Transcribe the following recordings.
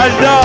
Alda.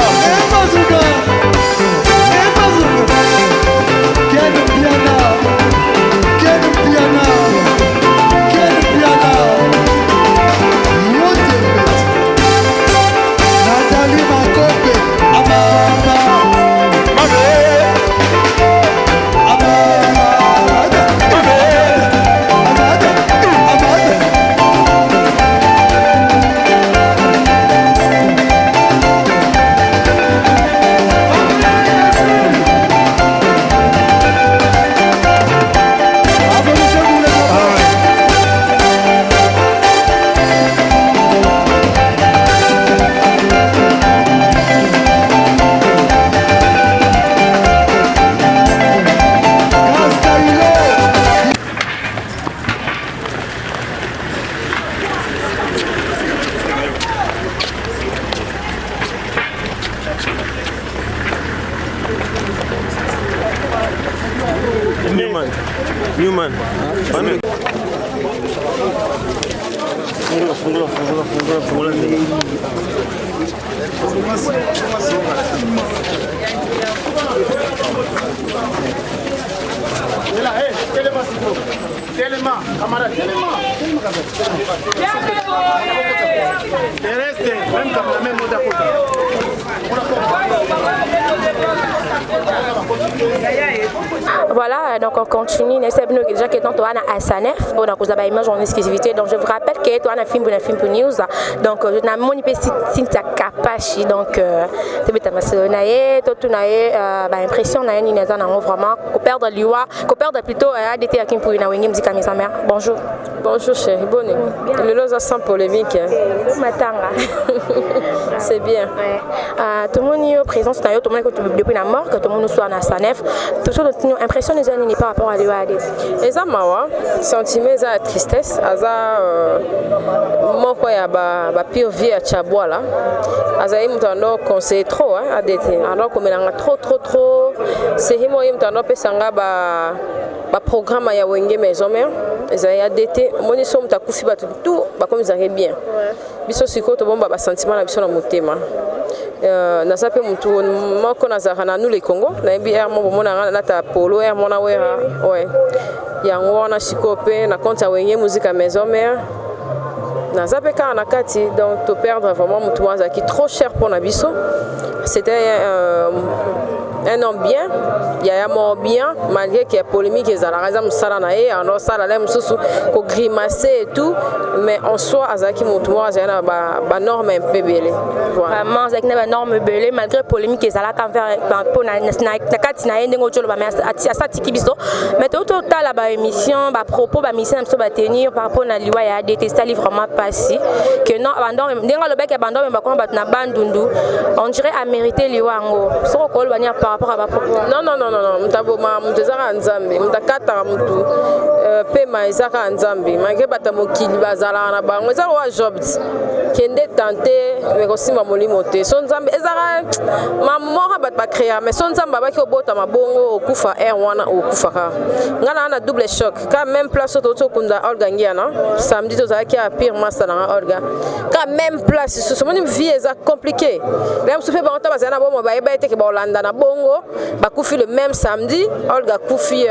Newman. Fungula. Téléma, camarade, téléma. Reste, même comme la même mode à côté. Voilà, donc on continue. Déjà que dans toi à Sanef, on a causé une journée exclusivité. Donc je vous rappelle que toi on a film pour news. Donc je n'ai mon Cynthia Kapashi. Donc c'est bien naïe, tout naïe. Impression naïe ni naïe non vraiment. Qu'on perdre l'IWA, qu'on perdre plutôt ADT à qui pour une awenge musique à mes mère. Bonjour. Bonjour chérie, bonne. Le lot sans polémique. Matanga. C'est bien. Tout le monde est présent, tout le monde depuis la mort, que tout le monde soit à Sanef. Tout le monde a impression des années par rapport à l'UAD. Et ça m'a sentiment de tristesse, moi quoi ya ba pire vie à Tchaboua là. Aza il m'entend conseiller trop à DT. Alors comme il a trop c'est moi il m'entend pesanga ba programme ya wenge maison mère. Eza ya DT, moi ni somme ta kufi ba tout ba comme ça bien. Biso siko to bomba ba sentiment na biso na motema. Na sape mutu moko na zara nous les Congo na bi er mo bomona na ta polo er mona wera ouais yango wana sikope na compte wenye musique à maison mère na sape ka na kati donc to perdre vraiment mutu waza qui trop cher pour na biso. C'était un homme bien, il y a un mort bien, malgré qu'il y a polémique, il y a la raison de ça, alors ça, la lame sous qu'on grimacer et tout, mais en soi, Azaki Moutoua, il y a une norme un peu belle. Vraiment, il y a une norme belle, malgré polémique, il y a la caméra pour la Katina, il y a une chose, mais au total, la émission, la propos, la mission, il faut tenir par rapport à l'IWA, il y a des tests vraiment passés, que non, abandon, dès le bec abandon, on dirait à mériter l'IWA en haut. Par rapport à ma propos. Non, mtaboma mtezaka nzambe mtakata mtu pema ezaka nzambe malgré batamokili bazala na bango ezaka wa job kende tenter mais aussi ma molimo te son nzambe ezaka mamoka bat ba créer mais son nzambe ba ki obota mabongo okufa air wana okufaka ngana na double choc quand même place to kunda Olga ngiana samedi to zaki a pire master na Olga quand même place ce moni vie est compliqué même se fait ba ntaba zana bomo ba eba eteke ba Olanda na bongo bakufi le même samedi Olga Koufi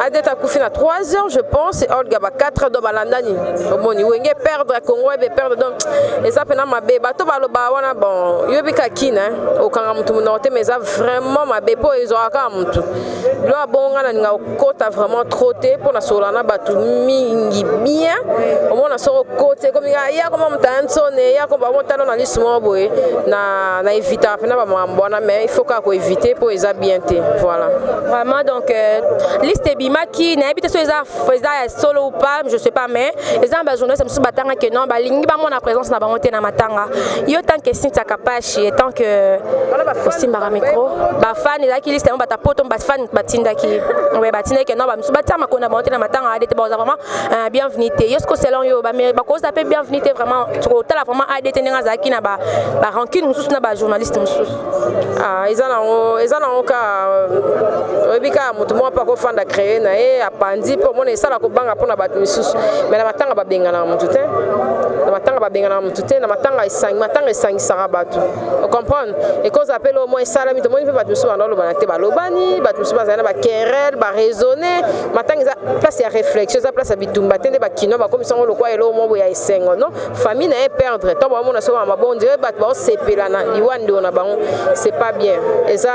Adeta Koufi na 3h je pense et Olga ba 4h do balandani omoni wenge perdre Congo et perdre donc et ça pena mabe bato baloba wana bon yobika kina okanga mutu munote mais ça vraiment mabe po ezaka mutu lo bonga na nga kota vraiment troté pour na solana batu mingi bien omona soro côté comme ya comme mutantsone ya comme motalo na lismo boye na éviter pena ba mbona mais il faut qu'on éviter pour les habienter voilà vraiment donc liste bima qui n'habite sur les solo ou pas je sais pas mais les gens journalistes me batanga que non ba lingi ba mon présence na ba monter na matanga yo tant que Cynthia Kapashi tant que aussi mbara micro ba fan là qui liste ba ta poto ba fan batinda qui ouais batinda que non ba me batama ko na monter na matanga adete ba vraiment bienvenue yo ce que selon yo ba cause d'appel bienvenue vraiment total vraiment adete nga zaki na ba rancune mususu na ba journaliste mususu ezana oka obika mutu mo pa ko fanda créer na e apandi pour mona esala ko banga pona batu misusu mais na matanga ba benga na mutu te na matanga babengana mutu te na matanga esangisaka bato comprendre et cause appelle au moins salami to moni pe bato musu bando lobana te balobani bato musu bazana ba querelle ba raisonner matanga eza place ya réflexion eza place ya bitumba te nde bakino bakomisa ngo lokwa elo mo boya esengo non famille na perdre to ba mona so ba bon dire bato ba sepela na liwande ona bango c'est pas bien eza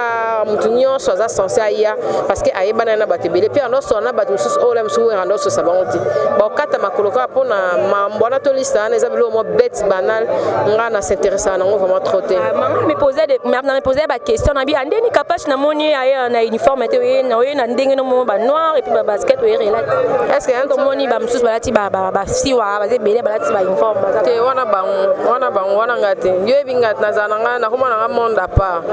mutu nyonso aza censé aya parce que ayebana na bato belé puis alors na bato musu o la musu rando so sa bango te ba kata makoloka pona mambona to lista na eza bilo mo bête banal nga na s'intéresser na ngo vraiment trop te maman me posait ba question na bi andeni capable na moni aya na uniforme te na ndenge no mo ba noir et puis ba basket o yere là est-ce que to moni ba musu balati ba siwa ba ze belé balati ba uniforme te wana bango wana ngate yo ebingat na zananga na komona nga monde à part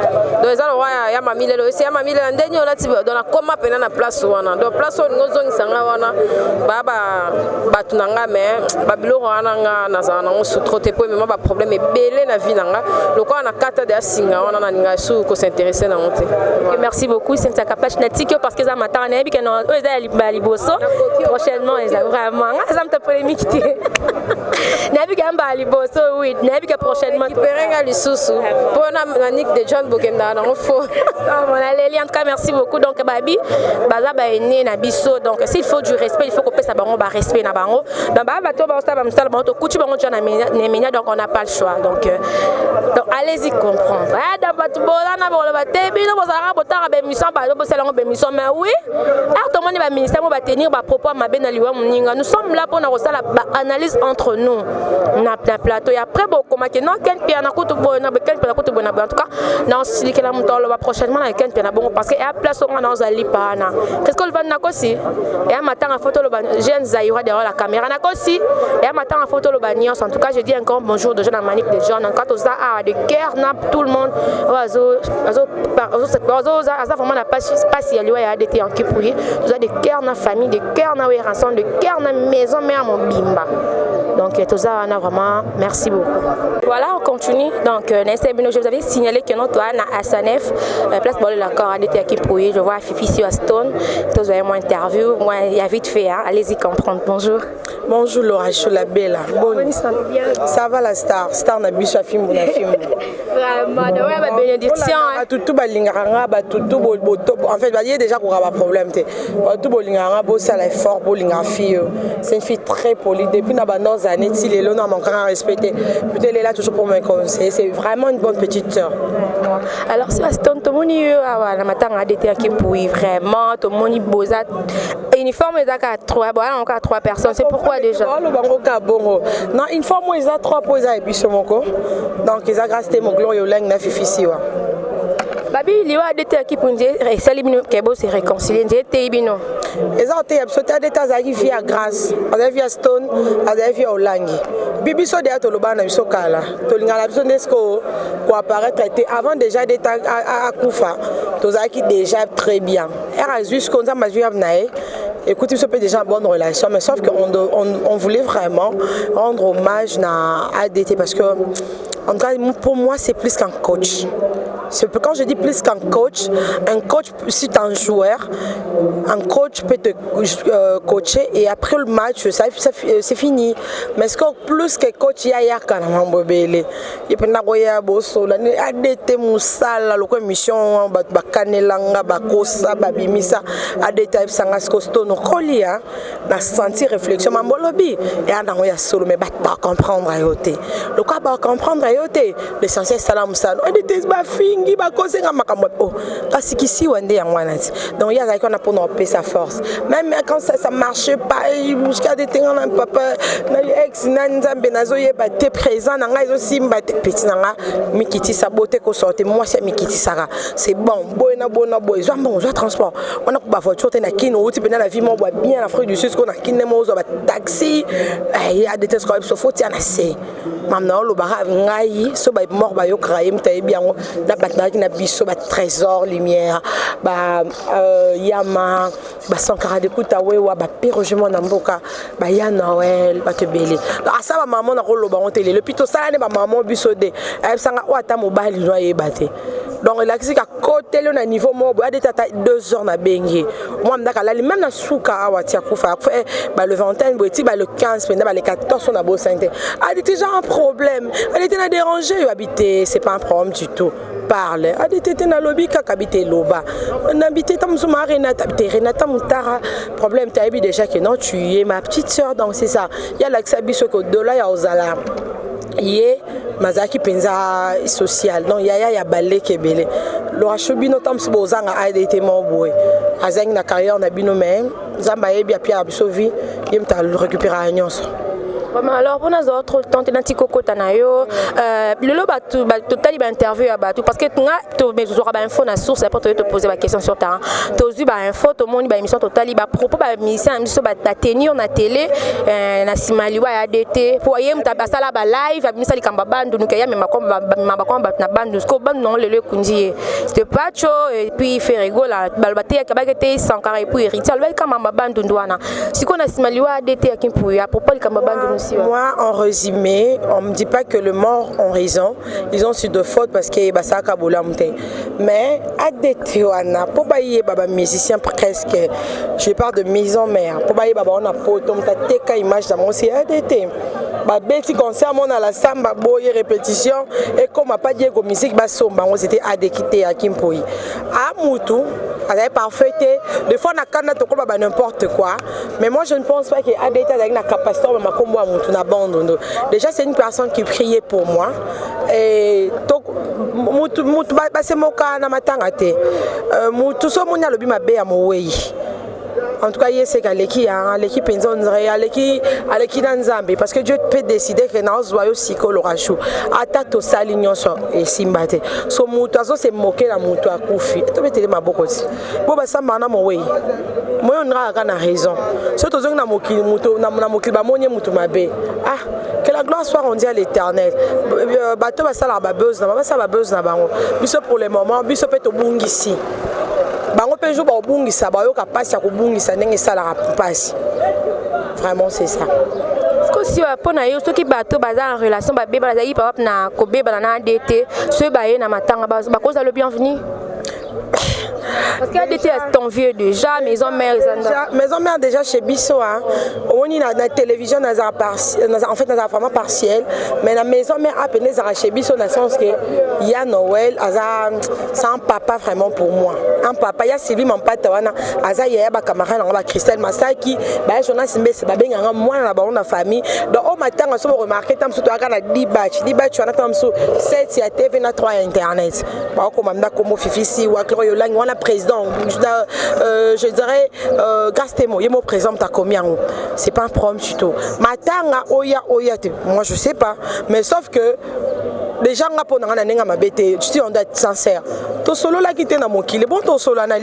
donc eza lo ya mamile lo esi ya mamile ndeni olati do na koma pena na place wana donc place o ngozongi sanga wana baba batunanga mais babilo wana nga na zananga sous trop te po même ba problème ebele na vie nanga lokwa na kata de singa wana na ninga su ko s'intéresser na monter. Merci beaucoup Cynthia Kapash Natiki parce que ça matin na bi que non eza liboso prochainement eza vraiment ça me polémique te na bi gamba liboso oui na bi que prochainement perenga lisusu pour na Nick de John Bokenda na fo on a Lélie en tout cas merci beaucoup donc babi baza ba ene na biso donc s'il faut du respect il faut qu'on passe à bango ba respect na bango donc ba to ba ça msala bango to kuchi bango na menya donc on n'a pas le choix donc allez-y comprendre ah da batu bola na bolo ba te bino bozala botara ba mission ba bosala ngo ba mission mais oui tout le monde va ministère va tenir ba propos mabe na liwa muninga nous sommes là pour na kosala ba analyse entre nous na plateau et après beaucoup que non ken pia na kutu bo na ken pia na kutu bo na en tout cas non si que la mutolo va prochainement na ken pia na bon parce que à place on a zali pana qu'est-ce qu'on va na kosi et à matin en photo le jeune Zaïra derrière la caméra na kosi et à matin en photo le bagnon en tout cas je dis encore bonjour de jeunes en manique de jeunes en quand aux a de cœur na tout le monde ozo vraiment na pas si il y a des en qui pourri nous a des cœurs na famille des cœurs na rançon de cœur na maison mère mon bimba donc tout ça on a vraiment merci beaucoup. Voilà, on continue. Donc, je vous avais signalé que notre toit à Sanef, place pour l'accord à l'été qui pourrit. Je vois Fifi sur Stone. Vous avez mon interview. Moi, il y a vite fait. Hein. Allez-y comprendre. Bonjour. Bonjour Laura, je suis la belle. Bon. Ça va la star. Star n'a pas de film. Vraiment, ouais, ma bénédiction. Tout balingara, tout en fait, il y a déjà un problème. Tout balingara, ça l'effort pour fille. C'est une fille très polie. Depuis nos années, si les lots n'ont pas respecté. Peut-être elle est là toujours pour me conseiller. C'est vraiment une bonne petite sœur. Alors, si Stone, tout le monde la matin a été qui pourrit vraiment. Tout le monde est beau. Uniforme, il y a encore 3 personnes. C'est pourquoi déjà? Non, une fois, moi, ils ont 3 poses à épicer mon corps. Donc, ils ont grâce à mon gloire et au lingue na fifi. Babi, il y a des gens qui peuvent dire que c'est réconcilié. Ils ont été absolument des tas d'arrivés à grâce. Ils arrivent à Stone, ils arrivent à Olangi. Bibi so de Atolobana, ils sont là. Tolinga la besoin d'esco pour apparaître avant déjà d'être à Koufa. Tous qui déjà très bien. Et juste qu'on a majeur abnaé. Écoute, ils sont déjà en bonne relation, mais sauf qu'on voulait vraiment rendre hommage à ADT parce que, en tout cas, pour moi, c'est plus qu'un coach. Quand je dis plus qu'un coach, si tu es un joueur, un coach peut te coacher et après le match, c'est fini. Mais ce que plus que coach, il y a quand même il peut y avoir bosso, ADT musala, la mission, bakanelanga, bakosa, babimisa, ADT sangas costo, no kolia, na senti réflexion, mambolobi, et on a solo, mais pas comprendre à yoté. Le quoi pas comprendre à yoté, l'essentiel salam sano, ADT ba fingi, ba kosenga makambo, oh, parce qu'ici on est en wanati. Donc il y a qu'on a pour nous payer sa force. Même quand ça marche pas, jusqu'à des temps on papa, na ex nanza benazo yeba te présent na nga aussi mbate petit na nga mikiti saboter ko sortir moi c'est mikiti sara. C'est bon, boy, zo bon, zo transport. On a pas voiture na kino, outi bena la vie mo boit bien l'Afrique du Sud qu'on a kiné mo zo ba taxi, il y a des tests comme ça faut tirer assez. Maintenant le bara ngai so ba mort ba yo kraim ta bien na batna ki na biso ba trésor lumière ba yama ba sankara de kuta wewa ba perogement na mboka ba ya Noël ba te belé. Donc ça ba maman na ko lo ba on télé le pito ça ne ba maman biso de sanga o ata mobile no yebate. donc il a dit qu'à côté le niveau moi bois des tata 2 heures na bengi moi m'daka la même na souka awatia kufa bah le 21 boiti bah le 15 pendant le 14 on a beau santé a dit déjà un problème elle était na dérangé habiter c'est pas un problème du tout parle a dit était na lobby ka habiter loba on habitait tam suma Renata Mutara problème t'as dit déjà que non tu es ma petite sœur donc c'est ça il y a l'accès biso ko dola ya ozala yé mazaki penza social non ya balé kebele lo achobino tam subozanga a été mon boy azang na carrière na bino même zamba yebi apia bisovi yemta récupérer nyonso. Alors pour nous autres tenter d'un petit coco tanayo le lot total il interview à batou parce que tu mais vous aurez info na source pour te poser la question sur terrain tu as eu info tout le monde émission total il propos émission émission ta tenir na télé na simaliwa ya DT pour yem ta basala ba live émission li kamba bandu nous kaya même makomba na bandu ko bandu non le kundi c'était pas chaud et puis il fait rigoler balbaté ya kabakete sans carré pour hériter le kamba bandu ndwana siko na simaliwa DT ya kimpu ya propos li kamba bandu. Moi, en résumé, on ne me dit pas que les morts ont raison. Ils ont su de faute parce que ça a boulamoute. Mais à des théoana, pour bailler baba musicien presque, je parle de maison mère. Pour bailler baba on a poto, on a teka image dans mon ciel d'été. Bah petit concert on a la samba boye répétition et comme a pas dit que musique basomba on c'était adéquité à Kimpoi. À Moutou, avec parfait. Des fois on a quand on a n'importe quoi. Mais moi je ne pense pas qu'il y a adéquité avec la capacité de ma combo. Déjà c'est une personne qui priait pour moi et donc c'est mon cas na matanga te mutu so monya lobi mabe ya mowei en tout cas c'est l'équipe l'équipe Nzambe parce que Dieu peut décider que dans zoyo siko lorachou atato salignon so et simbate so mutu azo se moquer la mutu akufi to betele maboko ti bo ba samba na mowei moi on a kana raison surtout na mokili mutu na mokili ba monye mutu mabe que la gloire soit rendue à l'Éternel bato ba sala ba buzz na bango biso pour le moment biso peut to bungisi bango pe jour ba obungisa ba yo kapasi ya kobungisa ndenge sala kapasi vraiment c'est ça si pour na yo soki bato baza en relation ba beba bazali par exemple na kobeba na DT ce baye na matanga ba cause le bienvenu parce qu'il y a des ton vieux déjà maison mère déjà chez Bisso hein on est na télévision en fait dans un format partiel mais la maison mère a peine chez Bisso dans le sens que il y a Noël c'est un papa vraiment pour moi un papa il y a Sylvie mon papa wana aza ya ba camarade na ba Christelle Masaki ba journaliste mbese ba benga moi na ba on famille donc au matin on se remarquer tam surtout aka na dibatch wana tam so 7 ya TV na 3 internet ba ko mamda komo fifisi wa Cloyo Lang wana président je dirais Gastemo yemo présent ta combien c'est pas un problème du tout matanga oya moi je sais pas mais sauf que les gens nga pona na nenga mabete tu on doit être sincère to solo la kité na mokili bon to solo na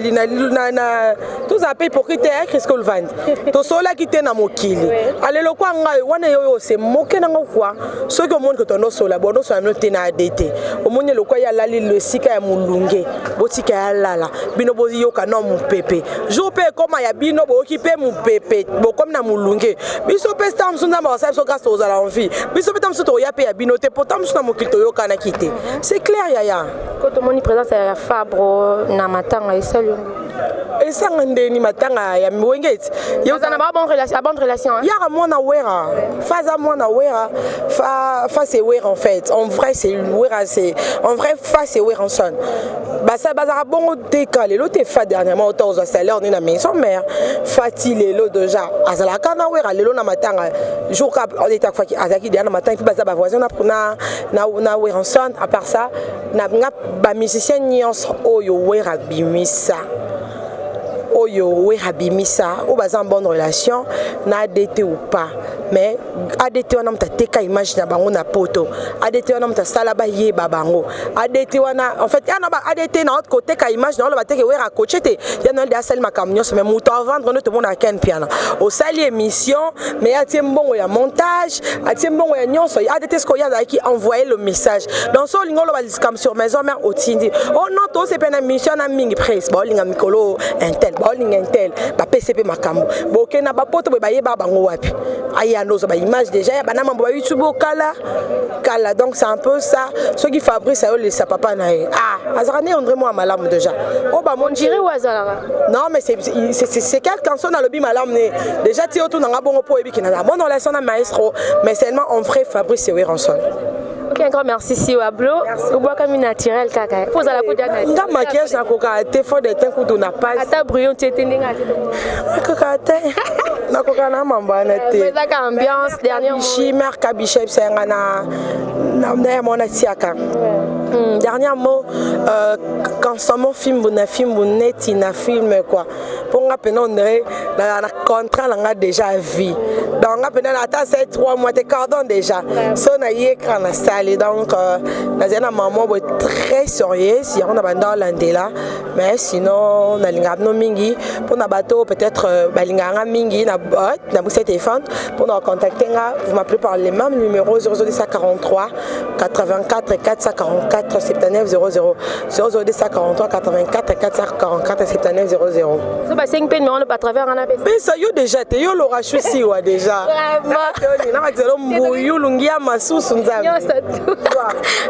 tous appels pour quitter qu'est-ce que le vend to solo la kité na mokili allez le quoi nga wana yo c'est moqué na quoi ce que monde que ton solo bon so amno te na adete au monde le quoi ya la le sika ya mulunge botika ya lala bino bozi yo kana mu pepe jour pe comme ya bino bo occupé mu pepe bo comme na mulunge biso pe stam sunda ba sa so grâce aux ala envie biso pe tam so to ya pe ya bino te potam so na mokili c'est clair yaya quand tout le monde présente à Fabro na matanga et salut et ça ngandeni matanga ya mwengeti yo na ba bonne relation ya mona wera faza mona wera fa c'est wera en fait en vrai c'est wera c'est en vrai fa c'est wera en son ba ça bazara bon décalé l'autre fa dernièrement autant aux salaire on est na maison mère fatile lo déjà azala kana wera lelo na matanga jour ka on était fois azaki dernièrement matin puis baza ba voisin na wera en son à part ça na ba musicien nyons oyo wera bimisa oyo we habimisa ou baza en bonne relation na ADT ou pas mais ADT wana mta teka image na bango na poto ADT wana mta sala ba ye babango ADT wana en fait yana ba ADT na autre côté ka image na lo ba teke we ra coachete yana de asel makamnyo mais muto vendre no to mona ken piana au sali émission mais atie mbongo ya montage atie mbongo ya nyonso ADT sko ya qui envoyer le message dans so lingolo ba comme sur maison mère otindi oh non to c'est pas une émission na mingi presse ba linga mikolo intel baolinga intel bapese pe makambo boke na bapoto boye bayeba bango wapi aya nozo ba image déjà ya bana mambo ba YouTube kala donc c'est un peu ça ce qui Fabrice a eu sa papa na azarane André moi malamu déjà ba mon dirait ou azara non mais c'est quelqu'un son dans le bi malamu déjà ti otu na ngabongo po ebi kina bon relation na maestro mais seulement on vrai Fabrice et Ranson. Ok, un grand merci si Wablo. Au bois comme naturel kaka. Pose à la coude à nga maquillage na koka te fo de temps kudu na pas. Ata brouillon tete ndinga. Koka te. Na koka na mambana te. Mais la ambiance dernière chimère kabichep senga na mona siaka. Dernier mot quand mon film net na film quoi. Pour nga pena on dirait la contrat nga déjà vie. Donc nga pena ata 3 mois te cardon déjà. So na yekra na salle donc na maman très sérieuse on a banda landela mais sinon na linga no mingi pour na bateau peut-être balinga mingi na bousse téléphone pour nous contacter vous m'appelez par le même numéro 00243 84 444 79 00 00243 84 444 79 00. So ba 5 peine mais on pas travers on a mais ça yo déjà te yo l'aura choisi wa déjà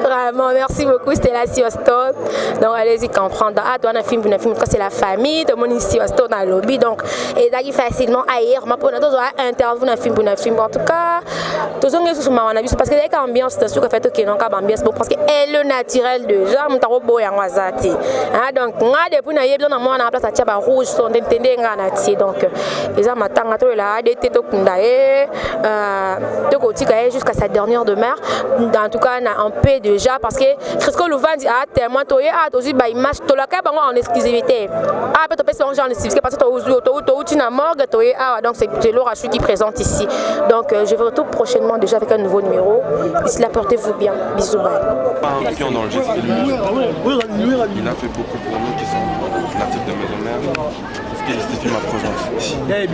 vraiment merci beaucoup c'était la Sioston donc allez-y comprendre toi on a film c'est la famille de mon ici Sioston dans le lobby donc et d'ailleurs facilement ailleurs ma pour nous interview dans film en tout cas tous on est sur ma on a vu parce que il y a ambiance c'est sûr que fait OK non ka ambiance bon parce que elle le naturel déjà mon taro boy en wazati donc nga depuis na yebdo na moi na place à tia ba rouge son entendre nga na ti donc les ama tanga to la ADT to kundae de côté jusqu'à sa dernière demeure en tout cas on paie déjà parce que Frisco Louvain dit tellement toyé aussi ba image to la ka bango en exclusivité peut te passer en exclusivité parce que to na morgue toyé donc c'est Laura Chou qui présente ici donc je vous retrouve prochainement déjà avec un nouveau numéro d'ici là portez-vous bien bisous bye. Dans le geste, il a fait beaucoup pour nous qui sont natifs de Maison-Mère parce qu'il justifie ma présence. Mais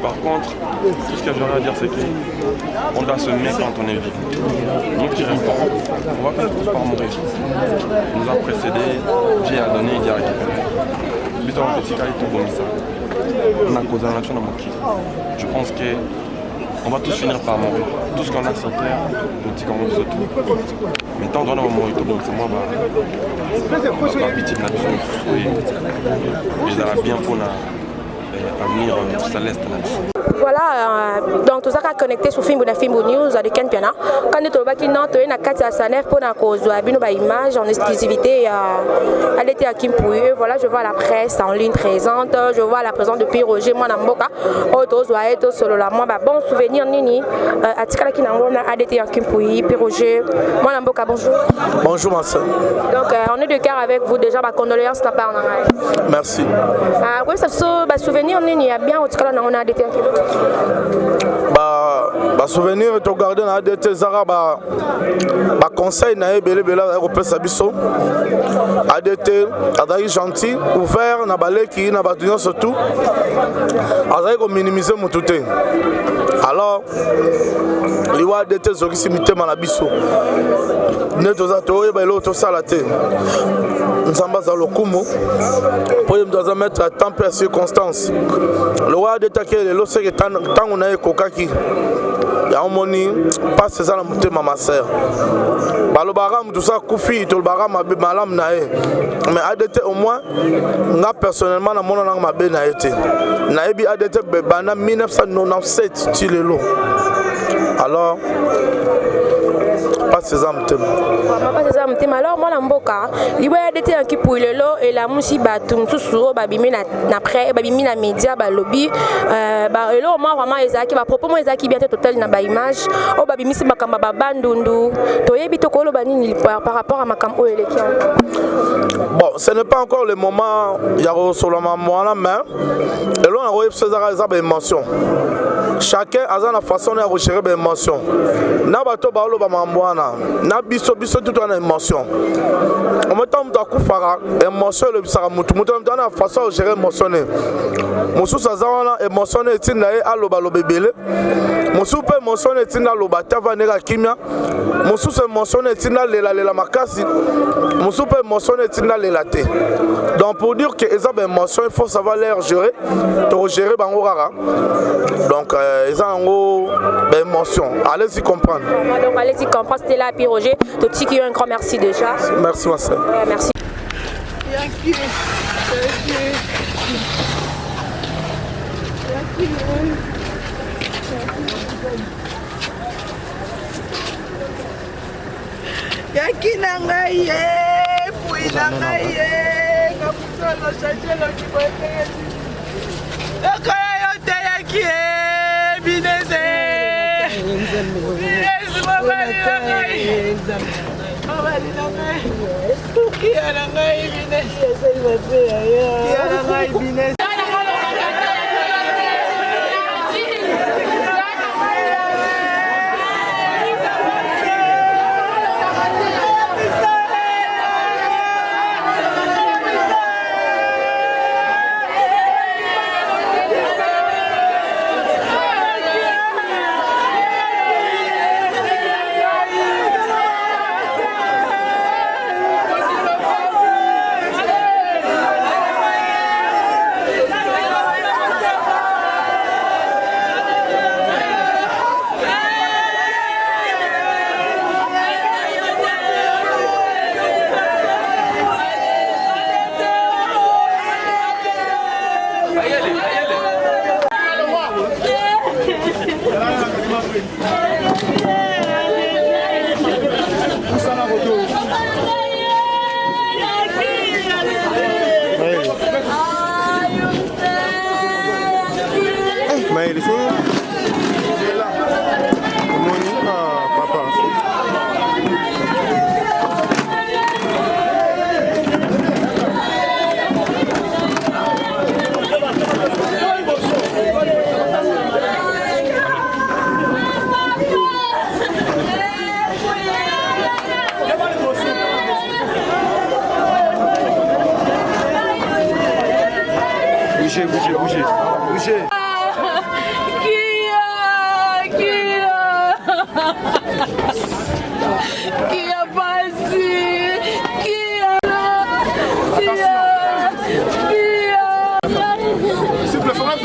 par contre, tout ce que j'aurais à dire c'est qu'on doit se mettre quand on est vivant. Nous qui restons, on va faire tous par mourir. Il nous a précédé, Dieu a donné, il a récupéré. On a causé la nature dans mon kit. Je pense que on va tous finir par mourir. Tout ce qu'on a sur terre, nous dit qu'on veut tout. Mais tant qu'on va mourir, tout le monde, c'est moi, la pitié de la vie, et je la bien pour l'avenir céleste. Voilà, donc tout ça qui est connecté sur Fimbo News avec Ken Piana. Quand nous avons dit na Katia Sanef pour na cause de image en exclusivité à l'été à Kimpouye. Voilà, je vois la presse en ligne présente, je vois la présence de Pierre Roger moi Namboka. Auto Zoaeto solo la moi bon souvenir nini à Tikala qui n'angona à l'été à Kimpouye Pierre Roger moi Namboka bonjour. Bonjour ma soeur. Donc on est de cœur avec vous déjà ma condoléances ta part. Merci. Oui ça souvenir nini a bien au Tikala n'angona à l'été à Kimpouye. Bah souvenir to garder na ADT zara ba conseil na ebele bela ko biso ADT adai gentil ouvert na baleki na batunyo surtout azai ko minimiser mutute alors liwa ADT zoki simite na biso ne toza to ba lo to sala te nzamba za lokumo pour nous mettre à temps et circonstances le roi ADT ke le seke tango na ekokaki ya omoni passe ça la mutema ma sœur balobara mutu sa kufi to balobara mabe malam na e mais ADT au moins nga personnellement na mona na mabe na été na ebi ADT bana 1997 ti lelo alors pas ces âmes alors moi Namboka libo ADT en Kimpouye lelo et la musi batum tout babimi na après babimi na média ba lobby ba elo moi vraiment ezaki ba propos moi ezaki bien total na ba image o babimi si bakamba ba bandundu to yebi to ko lo banini par rapport à makambo eleki. Bon, ce n'est pas encore le moment ya sur la maman la main et Lelo na koyebisa eza ba émotion. Chacun a sa façon de gérer les émotions. Na bato ba oloba mamboana, na biso tout en émotion. En même temps to akufara émotion le bisaka mutu na façon de gérer émotion. Mosu sazana émotion etinda e aloba lobebele. Mosu pe émotion etinda loba tava neka kimia. Mosu émotion etinda lela makasi. Mosu pe émotion etinda lela te. Donc pour dire que eza ba émotion, il faut savoir les gérer, to gérer bango rara. Donc ils ont une émotion. Allez-y comprendre. Donc allez-y comprendre. C'était là, puis Roger. Tout qui un grand merci déjà. Merci, ma soeur. Merci. Yaki nangaye, puis nangaye, kapusolo chachelo kibote. Okoya yote yaki. Binese, Binese, mama nangai, mama nangai, kia nangai Binese, kia nangai Binese. Bougez. Kia basi, Kia. S'il vous plaît, faut là.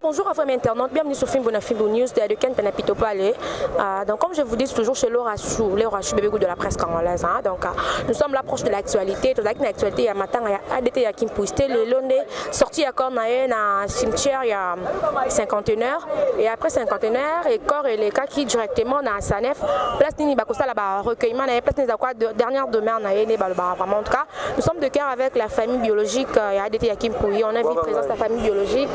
Bonjour à vous internautes, bienvenue sur Fimbo News de Ken Penapito Palais. Donc comme je vous dis toujours chez Laura Chou, bébé de la presse congolaise. Donc nous sommes là proche de l'actualité. Tout avec l'actualité, il y a matin, il y a ADT, il y a Kim Pouisté, le Londe sorti à Cornaïen à cimetière il y a 51 heures. Et après 51 heures, et corps et les cas qui directement dans Sanef, place Nini Bakosta là-bas, recueillement, place Nini Zakwa, dernière demeure, en tout cas, nous sommes de cœur avec la famille biologique, il y a ADT, il y a Kim Pouisté. On invite présence de la famille biologique.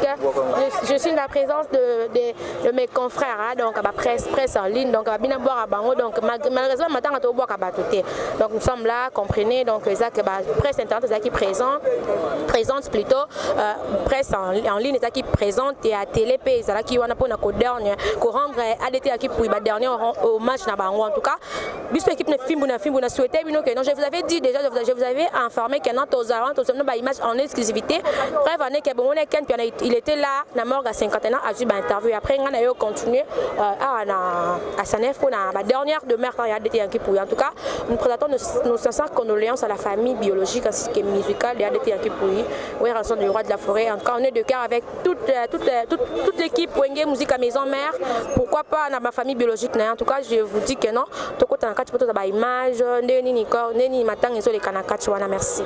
Je suis la présence de mes confrères, hein, donc à presse en ligne, donc à bien boire à Bango, donc malheureusement matin à tout boire à Batoté. Donc nous sommes là, comprenez, donc ça que presse internet qui présente plutôt presse en ligne qui présente et à télé ça qui wana pona ko dernier ko rendre ADT qui pour dernier au match na Bango en tout cas. Bis l'équipe ne Fimbo na souhaité bino que non, je vous avais dit déjà, je vous avais informé que non aux image en exclusivité. Bref, on est que bon il était là na morgue à 51 ans eu une interview. Après, on a continué à Sanef pour la dernière demeure quand il y a des Yankee pour. En tout cas, nous présentons nos sincères condoléances à la famille biologique ainsi que musicale de ADT Yankee pour. Oui, rançon du roi de la forêt. En tout cas, on est de cœur avec toute l'équipe Wenge Musique à Maison Mère. Pourquoi pas dans ma famille biologique. En tout cas, je vous dis que non. Toko Tanaka, tu peux te image, Neni Nikor, Neni Matang et sur les Kanaka, tu vois, merci.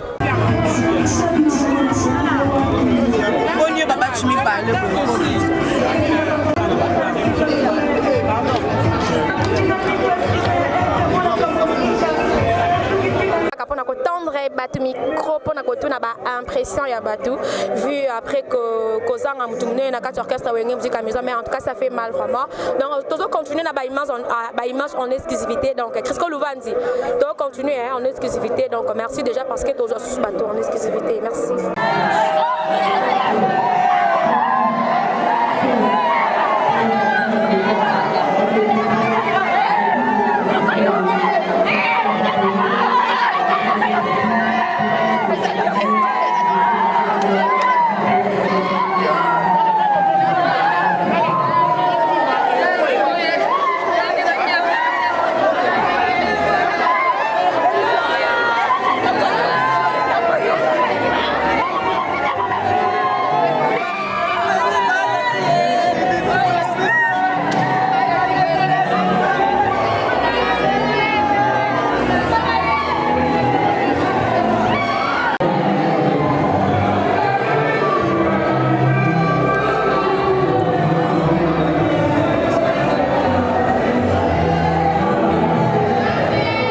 Tendre batu micro pour na ba impression ya batu vu après que kozanga mutumne na quatre orchestre Wenge Musique à Maison mais en tout cas ça fait mal vraiment donc toujours continuer na ba image en exclusivité donc Crisco Louvandi donc continuer en exclusivité donc merci déjà parce que toujours sous bateau en exclusivité merci.